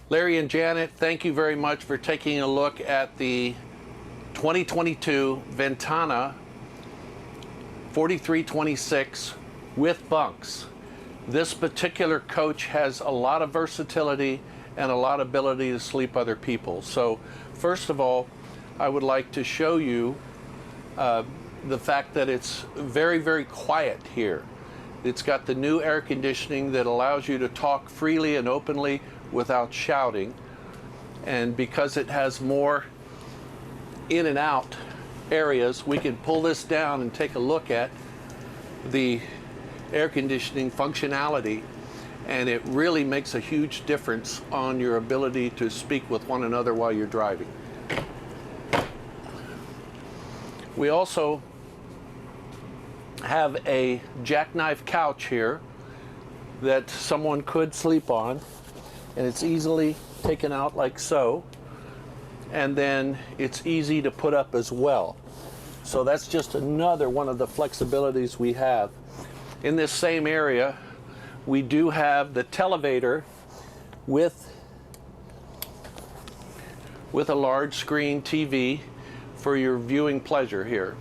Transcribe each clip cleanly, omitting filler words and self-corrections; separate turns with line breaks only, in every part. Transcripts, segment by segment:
Larry and Janet, thank you very much for taking a look at the 2022 Ventana 4326 with bunks. This particular coach has a lot of versatility and a lot of ability to sleep other people. So first of all, I would like to show you the fact that it's very, very quiet here. It's got the new air conditioning that allows you to talk freely and openly without shouting. And because it has more in and out areas, we can pull this down and take a look at the air conditioning functionality, and it really makes a huge difference on your ability to speak with one another while you're driving. We also have a jackknife couch here that someone could sleep on, and it's easily taken out like so, and then it's easy to put up as well. So that's just another one of the flexibilities we have. In this same area, we do have the televator with a large screen TV for your viewing pleasure here.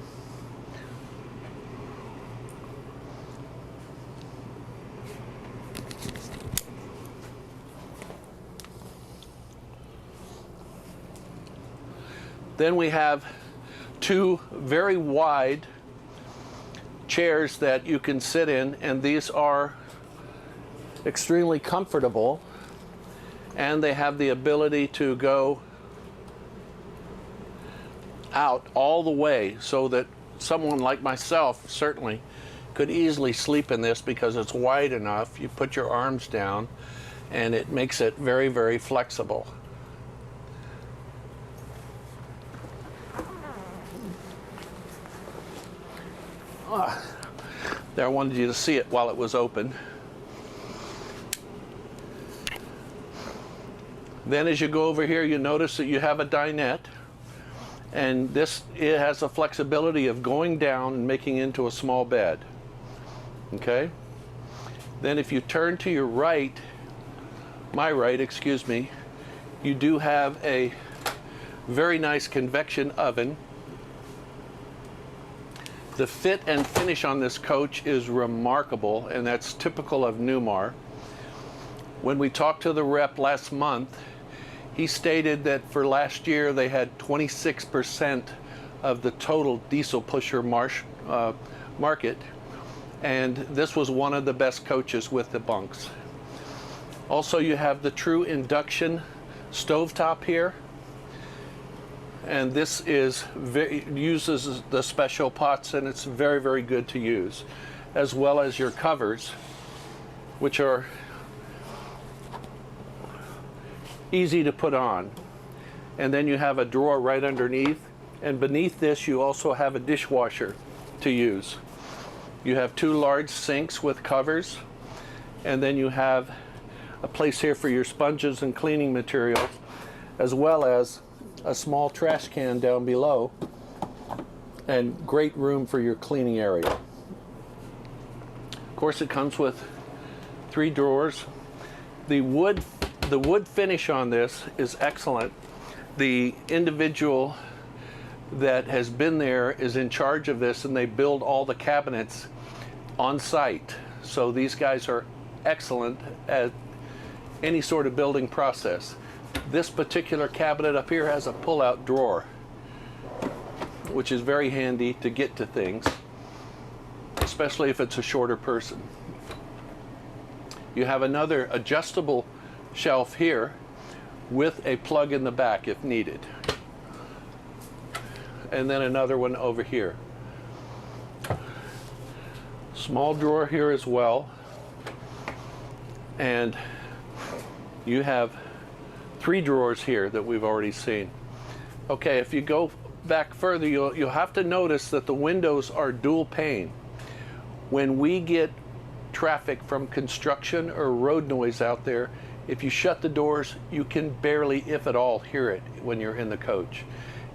Then we have two very wide chairs that you can sit in, and these are extremely comfortable, and they have the ability to go out all the way so that someone like myself certainly could easily sleep in this because it's wide enough. You put your arms down and it makes it very, very flexible. There, I wanted you to see it while it was open. Then as you go over here, you notice that you have a dinette, and it has a flexibility of going down and making into a small bed. Okay? Then if you turn to your right, my right, excuse me, you do have a very nice convection oven. The fit and finish on this coach is remarkable, and that's typical of Newmar. When we talked to the rep last month, he stated that for last year they had 26% of the total diesel pusher market, and this was one of the best coaches with the bunks. Also, you have the true induction stovetop here, and this uses the special pots, and it's very, very good to use, as well as your covers, which are easy to put on. And then you have a drawer right underneath, and beneath this you also have a dishwasher to use. You have two large sinks with covers, and then you have a place here for your sponges and cleaning materials, as well as a small trash can down below, and great room for your cleaning area. Of course, it comes with 3 drawers. The wood finish on this is excellent. The individual that has been there is in charge of this, and they build all the cabinets on site. So these guys are excellent at any sort of building process. This particular cabinet up here has a pull-out drawer, which is very handy to get to things, especially if it's a shorter person. You have another adjustable shelf here with a plug in the back if needed. And then another one over here. Small drawer here as well. And you have 3 drawers here that we've already seen. Okay, if you go back further, you'll have to notice that the windows are dual pane. When we get traffic from construction or road noise out there, if you shut the doors, you can barely, if at all, hear it when you're in the coach.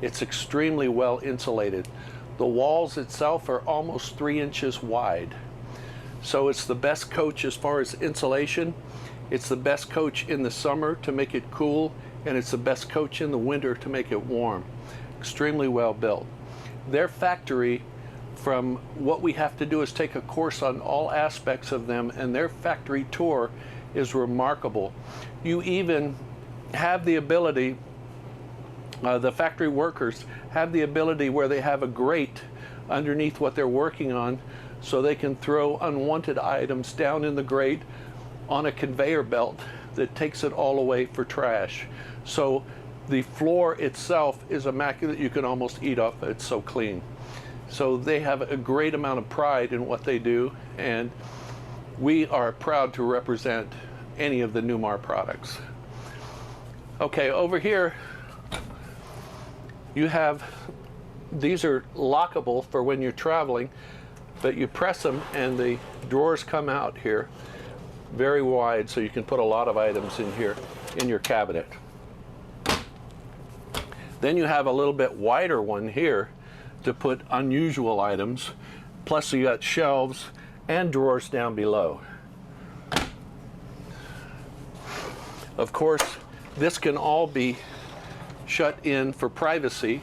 It's extremely well insulated. The walls itself are almost 3 inches wide. So it's the best coach as far as insulation. It's the best coach in the summer to make it cool, and it's the best coach in the winter to make it warm. Extremely well built. Their factory, from what we have to do is take a course on all aspects of them, and their factory tour is remarkable. You even have the ability, the factory workers have the ability where they have a grate underneath what they're working on, so they can throw unwanted items down in the grate on a conveyor belt that takes it all away for trash. So the floor itself is immaculate. You can almost eat off it, it's so clean. So they have a great amount of pride in what they do, and we are proud to represent any of the Newmar products. Okay, over here you have, these are lockable for when you're traveling, but you press them and the drawers come out here very wide, so you can put a lot of items in here in your cabinet. Then you have a little bit wider one here to put unusual items, plus you got shelves and drawers down below. Of course, this can all be shut in for privacy.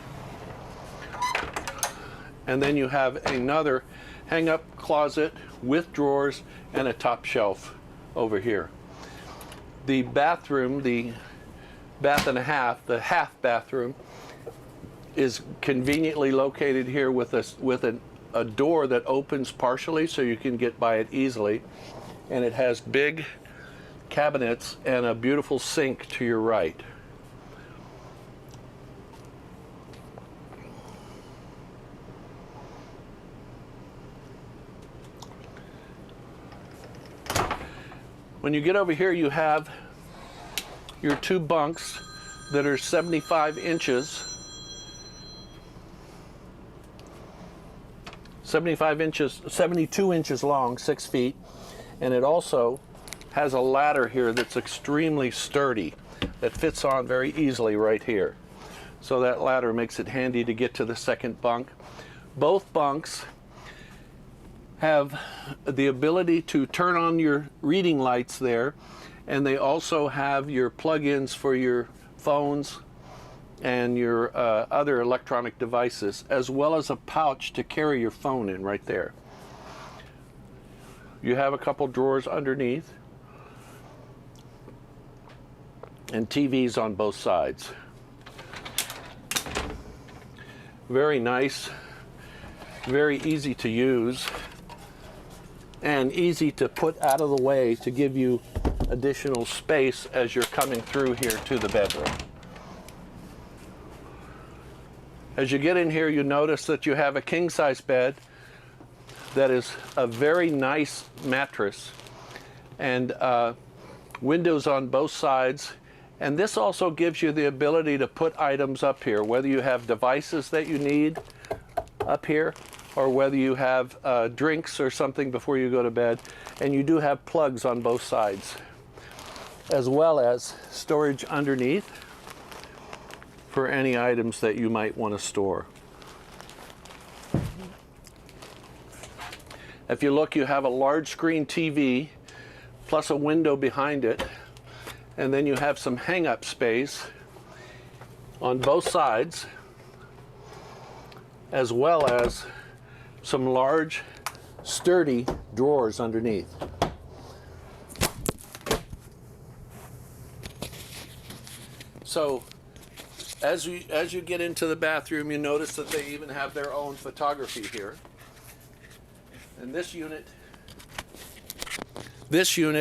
And then you have another hang-up closet with drawers and a top shelf over here. The bathroom, the bath and a half, the half bathroom, is conveniently located here with a door that opens partially so you can get by it easily. And it has big cabinets and a beautiful sink to your right. When you get over here, you have your two bunks that are 75 inches. 75 inches, 72 inches long, 6 feet. And it also has a ladder here that's extremely sturdy that fits on very easily right here. So that ladder makes it handy to get to the second bunk. Both bunks have the ability to turn on your reading lights there, and they also have your plug-ins for your phones and your other electronic devices, as well as a pouch to carry your phone in right there. You have a couple drawers underneath and TVs on both sides. Very nice, very easy to use, and easy to put out of the way to give you additional space as you're coming through here to the bedroom. As you get in here, you notice that you have a king-size bed that is a very nice mattress, and windows on both sides. And this also gives you the ability to put items up here, whether you have devices that you need up here, or whether you have drinks or something before you go to bed. And you do have plugs on both sides, as well as storage underneath for any items that you might want to store. If you look, you have a large screen TV plus a window behind it, and then you have some hang-up space on both sides, as well as some large, sturdy drawers underneath. So as you get into the bathroom, you notice that they even have their own photography here. And this unit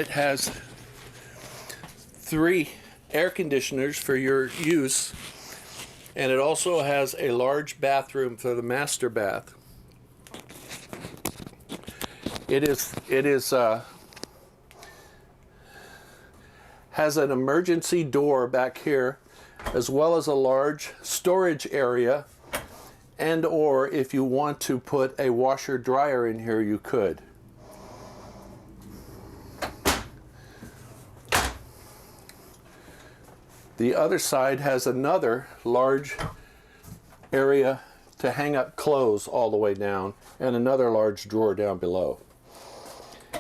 has 3 air conditioners for your use, and it also has a large bathroom for the master bath. It has an emergency door back here, as well as a large storage area, and or if you want to put a washer dryer in here, you could. The other side has another large area to hang up clothes all the way down, and another large drawer down below.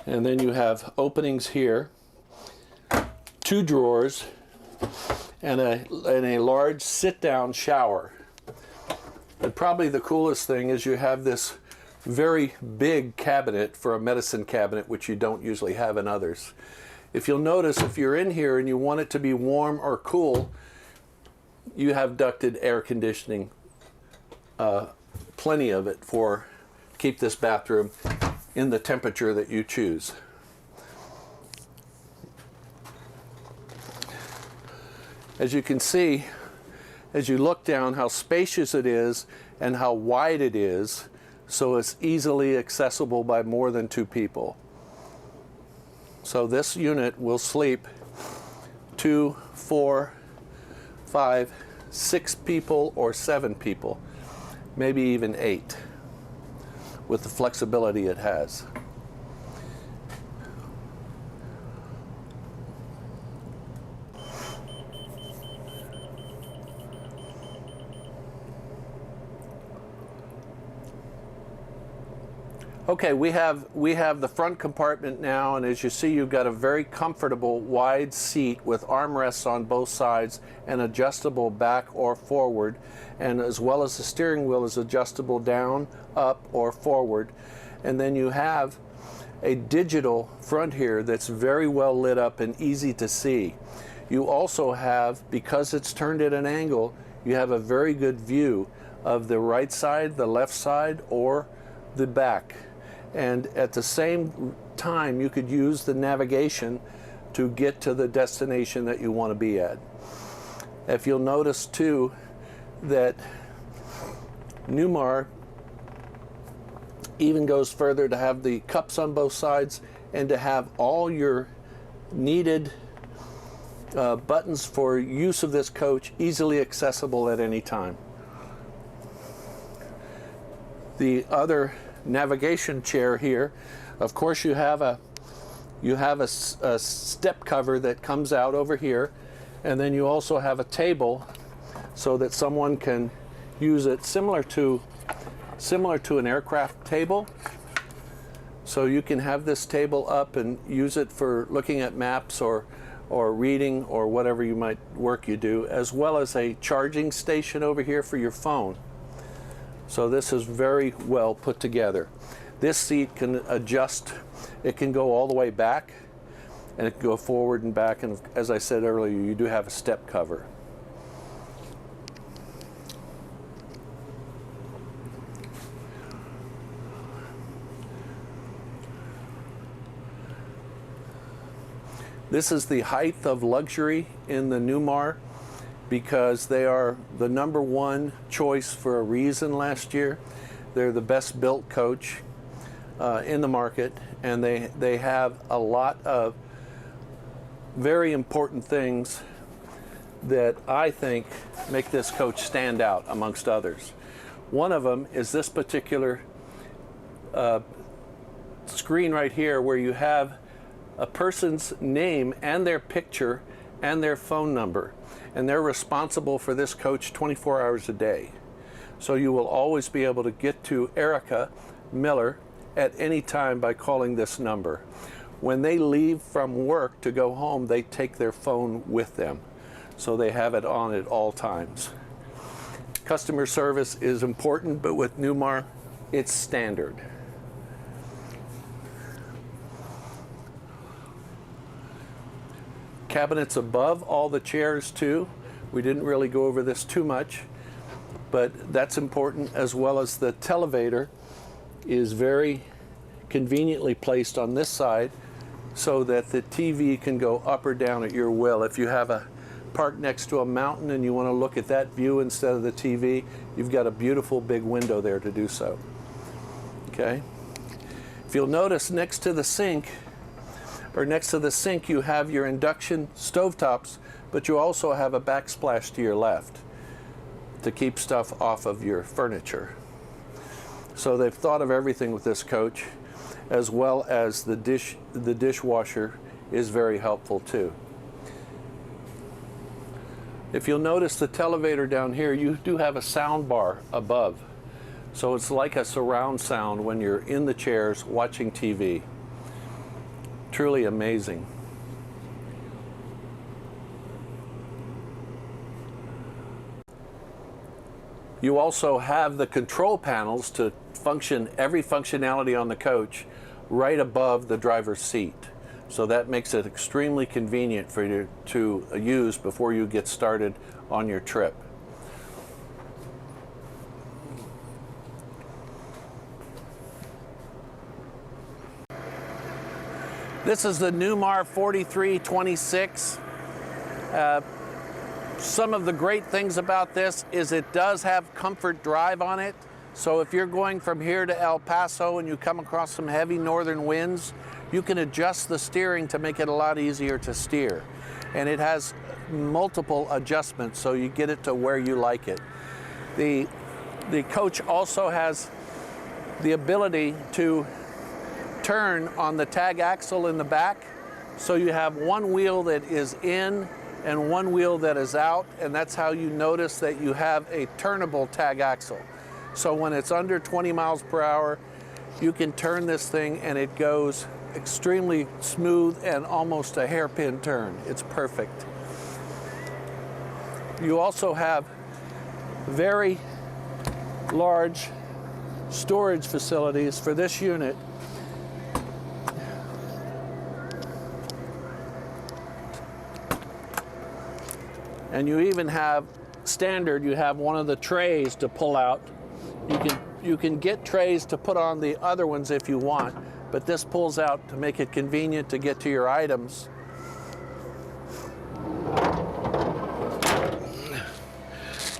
And then you have openings here 2 drawers, and a large sit-down shower. But probably the coolest thing is you have this very big cabinet for a medicine cabinet, which you don't usually have in others. If you'll notice, if you're in here and you want it to be warm or cool, you have ducted air conditioning, plenty of it, for keep this bathroom in the temperature that you choose. As you can see, as you look down, how spacious it is and how wide it is, so it's easily accessible by more than 2 people. So this unit will sleep 2, 4, 5, 6 people or 7 people, maybe even 8, with the flexibility it has. Okay, we have the front compartment now, and as you see, you've got a very comfortable wide seat with armrests on both sides and adjustable back or forward, and as well as the steering wheel is adjustable down, up, or forward. And then you have a digital front here that's very well lit up and easy to see. You also have, because it's turned at an angle, you have a very good view of the right side, the left side, or the back. And at the same time, you could use the navigation to get to the destination that you want to be at. If you'll notice too that Newmar even goes further to have the cups on both sides and to have all your needed buttons for use of this coach easily accessible at any time. The other navigation chair here, of course, you have a step cover that comes out over here, and then you also have a table so that someone can use it similar to an aircraft table. So you can have this table up and use it for looking at maps or reading or whatever work you do, as well as a charging station over here for your phone. So this is very well put together. This seat can adjust. It can go all the way back, and it can go forward and back. And as I said earlier, you do have a step cover. This is the height of luxury in the Newmar, because they are the #1 choice for a reason last year. They're the best built coach in the market, and they have a lot of very important things that I think make this coach stand out amongst others. One of them is this particular screen right here, where you have a person's name and their picture and their phone number. And they're responsible for this coach 24 hours a day. So you will always be able to get to Erica Miller at any time by calling this number. When they leave from work to go home, they take their phone with them. So they have it on at all times. Customer service is important, but with Newmar, it's standard. Cabinets above all the chairs too. We didn't really go over this too much, but that's important, as well as the televator is very conveniently placed on this side so that the TV can go up or down at your will. If you have a park next to a mountain and you want to look at that view instead of the TV, you've got a beautiful big window there to do so. Okay? If you'll notice, next to the sink you have your induction stovetops, but you also have a backsplash to your left to keep stuff off of your furniture. So they've thought of everything with this coach, as well as the dishwasher is very helpful too. If you'll notice the televator down here, you do have a sound bar above. So it's like a surround sound when you're in the chairs watching TV. Truly amazing. You also have the control panels to function every functionality on the coach right above the driver's seat. So that makes it extremely convenient for you to use before you get started on your trip. This is the Newmar 4326. Some of the great things about this is it does have comfort drive on it. So if you're going from here to El Paso and you come across some heavy northern winds, you can adjust the steering to make it a lot easier to steer. And it has multiple adjustments, so you get it to where you like it. The coach also has the ability to turn on the tag axle in the back. So you have one wheel that is in and one wheel that is out, and that's how you notice that you have a turnable tag axle. So when it's under 20 miles per hour, you can turn this thing and it goes extremely smooth and almost a hairpin turn. It's perfect. You also have very large storage facilities for this unit. And you even have standard, you have one of the trays to pull out. You can get trays to put on the other ones if you want, but this pulls out to make it convenient to get to your items.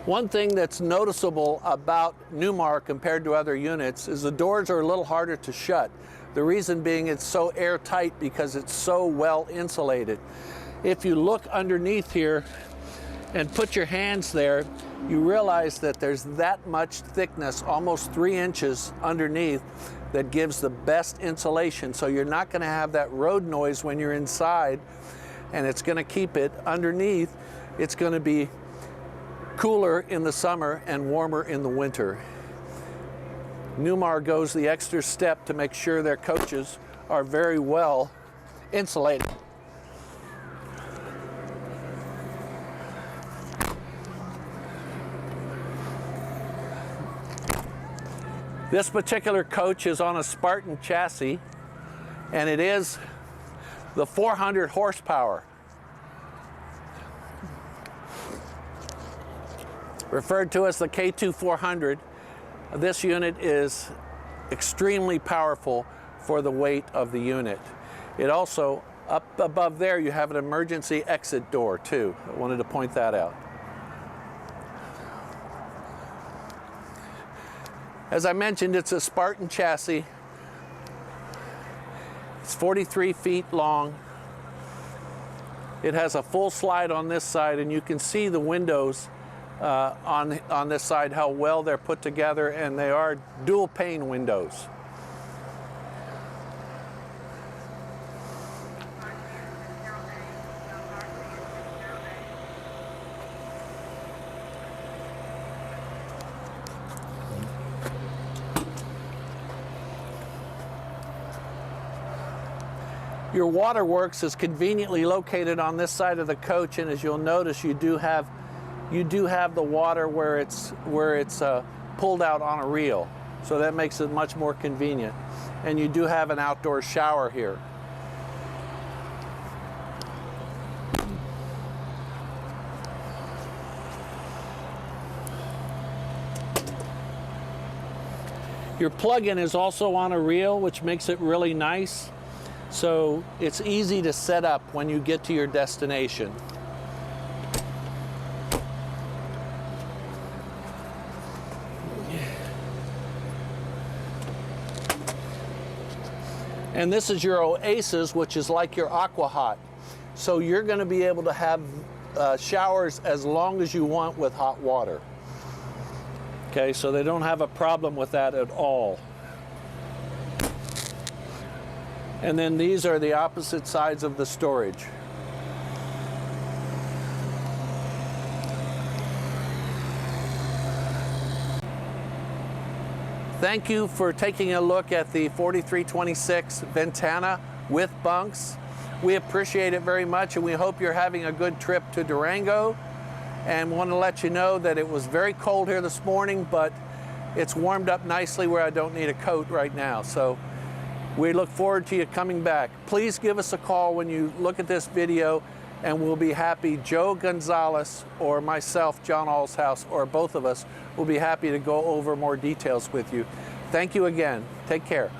One thing that's noticeable about Newmar compared to other units is the doors are a little harder to shut. The reason being it's so airtight because it's so well insulated. If you look underneath here and put your hands there, you realize that there's that much thickness, almost 3 inches underneath, that gives the best insulation. So you're not going to have that road noise when you're inside, and it's going to keep it underneath. It's going to be cooler in the summer and warmer in the winter. Newmar goes the extra step to make sure their coaches are very well insulated. This particular coach is on a Spartan chassis, and it is the 400 horsepower. Referred to as the K2-400, this unit is extremely powerful for the weight of the unit. It also, up above there, you have an emergency exit door too. I wanted to point that out. As I mentioned, it's a Spartan chassis. It's 43 feet long. It has a full slide on this side, and you can see the windows on this side, how well they're put together, and they are dual pane windows. Your waterworks is conveniently located on this side of the coach, and as you'll notice, you do have the water where it's pulled out on a reel, so that makes it much more convenient. And you do have an outdoor shower here. Your plug-in is also on a reel, which makes it really nice. So it's easy to set up when you get to your destination. And this is your Oasis, which is like your Aqua Hot. So you're going to be able to have showers as long as you want with hot water. Okay, so they don't have a problem with that at all. And then these are the opposite sides of the storage. Thank you for taking a look at the 4326 Ventana with bunks. We appreciate it very much, and we hope you're having a good trip to Durango. and want to let you know that it was very cold here this morning, but it's warmed up nicely where I don't need a coat right now. So we look forward to you coming back. Please give us a call when you look at this video, and we'll be happy. Joe Gonzales or myself, John Allshouse, or both of us will be happy to go over more details with you. Thank you again. Take care.